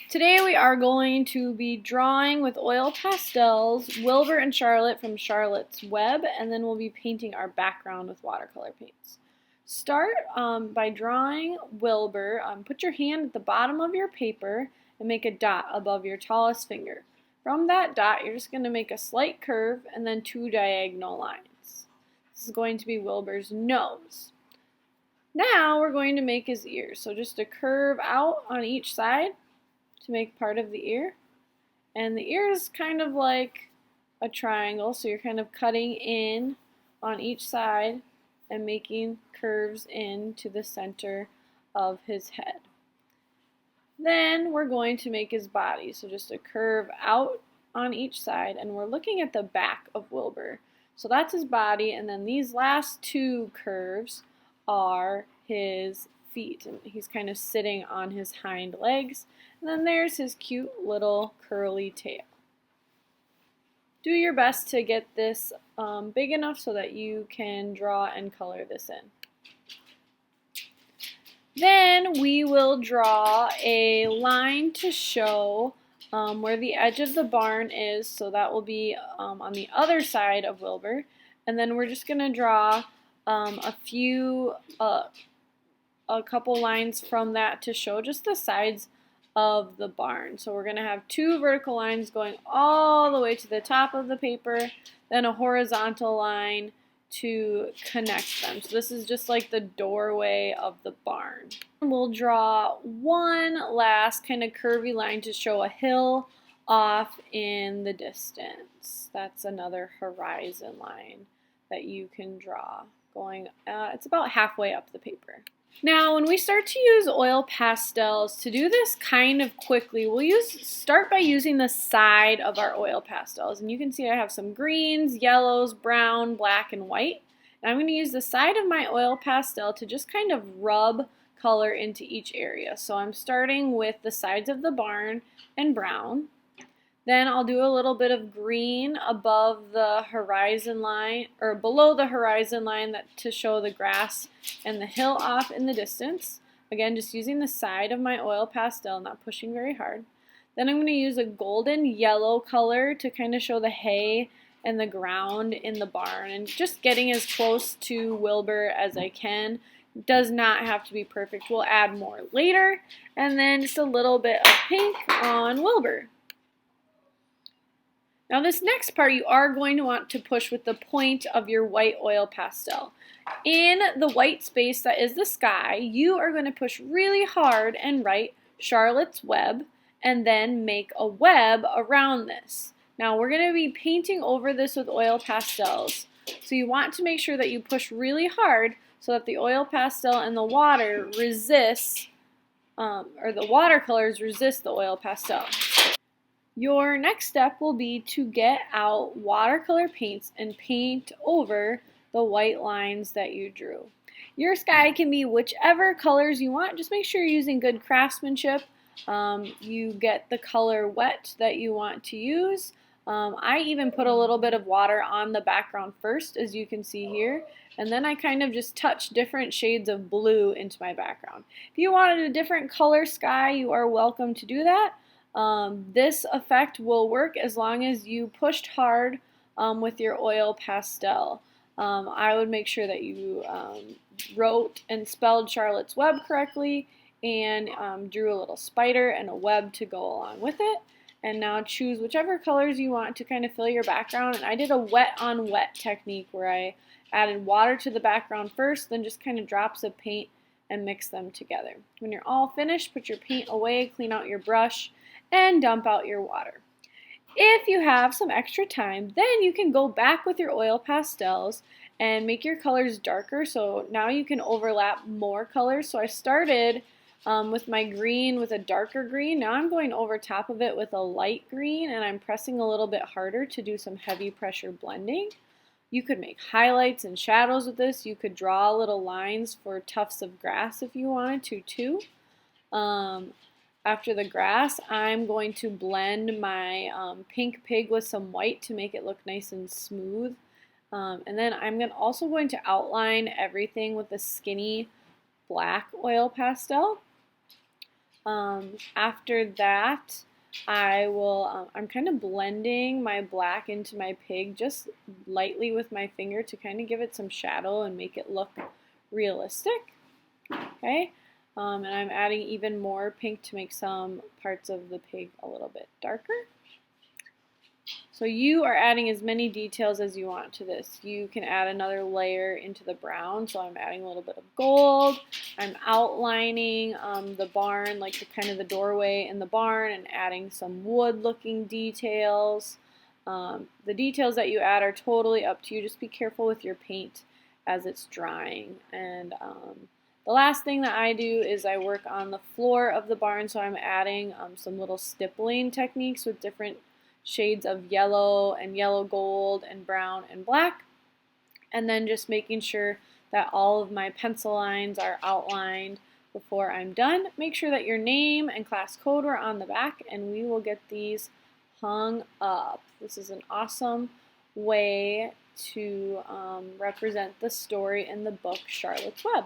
Today we are going to be drawing with oil pastels, Wilbur and Charlotte from Charlotte's Web, and then we'll be painting our background with watercolor paints. Start by drawing Wilbur. Put your hand at the bottom of your paper and make a dot above your tallest finger. From that dot, you're just going to make a slight curve and then two diagonal lines. This is going to be Wilbur's nose. Now we're going to make his ears. So just a curve out on each side to make part of the ear. And the ear is kind of like a triangle, so you're kind of cutting in on each side and making curves into the center of his head. Then we're going to make his body, so just a curve out on each side, and we're looking at the back of Wilbur. So that's his body, and then these last two curves are his feet, and he's kind of sitting on his hind legs. And then there's his cute little curly tail. Do your best to get this big enough so that you can draw and color this in. Then we will draw a line to show where the edge of the barn is, so that will be on the other side of Wilbur. And then we're just going to draw a couple lines from that to show just the sides of the barn. So we're going to have two vertical lines going all the way to the top of the paper, then a horizontal line to connect them. So this is just like the doorway of the barn. We'll draw one last kind of curvy line to show a hill off in the distance. That's another horizon line that you can draw going, it's about halfway up the paper. Now, when we start to use oil pastels, to do this kind of quickly, we'll start by using the side of our oil pastels. And you can see I have some greens, yellows, brown, black, and white. And I'm going to use the side of my oil pastel to just kind of rub color into each area. So I'm starting with the sides of the barn and brown. Then I'll do a little bit of green above the horizon line, or below the horizon line, to show the grass and the hill off in the distance. Again, just using the side of my oil pastel, not pushing very hard. Then I'm going to use a golden yellow color to kind of show the hay and the ground in the barn, and just getting as close to Wilbur as I can. It does not have to be perfect. We'll add more later. And then just a little bit of pink on Wilbur. Now this next part you are going to want to push with the point of your white oil pastel. In the white space that is the sky, you are going to push really hard and write Charlotte's Web, and then make a web around this. Now we're going to be painting over this with oil pastels, so you want to make sure that you push really hard so that the oil pastel and the water resist, or the watercolors resist the oil pastel. Your next step will be to get out watercolor paints and paint over the white lines that you drew. Your sky can be whichever colors you want. Just make sure you're using good craftsmanship. You get the color wet that you want to use. I even put a little bit of water on the background first, as you can see here, and then I kind of just touch different shades of blue into my background. If you wanted a different color sky, you are welcome to do that. This effect will work as long as you pushed hard with your oil pastel. I would make sure that you wrote and spelled Charlotte's Web correctly, and drew a little spider and a web to go along with it. And now choose whichever colors you want to kind of fill your background. And I did a wet on wet technique where I added water to the background first, then just kind of drops of paint and mix them together. When you're all finished, put your paint away, clean out your brush, and dump out your water. If you have some extra time, then you can go back with your oil pastels and make your colors darker, so now you can overlap more colors. So I started with my green with a darker green. Now I'm going over top of it with a light green, and I'm pressing a little bit harder to do some heavy pressure blending. You could make highlights and shadows with this. You could draw little lines for tufts of grass if you wanted to too. After the grass, I'm going to blend my pink pig with some white to make it look nice and smooth. And then I'm also going to outline everything with a skinny black oil pastel. After that, I'm kind of blending my black into my pig just lightly with my finger to kind of give it some shadow and make it look realistic. Okay, and I'm adding even more pink to make some parts of the pig a little bit darker. So you are adding as many details as you want to this. You can add another layer into the brown, so I'm adding a little bit of gold. I'm outlining the barn, like kind of the doorway in the barn, and adding some wood looking details. The details that you add are totally up to you. Just be careful with your paint as it's drying. And the last thing that I do is I work on the floor of the barn, so I'm adding some little stippling techniques with different shades of yellow and yellow gold and brown and black, and then just making sure that all of my pencil lines are outlined before I'm done. Make sure that your name and class code are on the back, and we will get these hung up. This is an awesome way to represent the story in the book Charlotte's Web.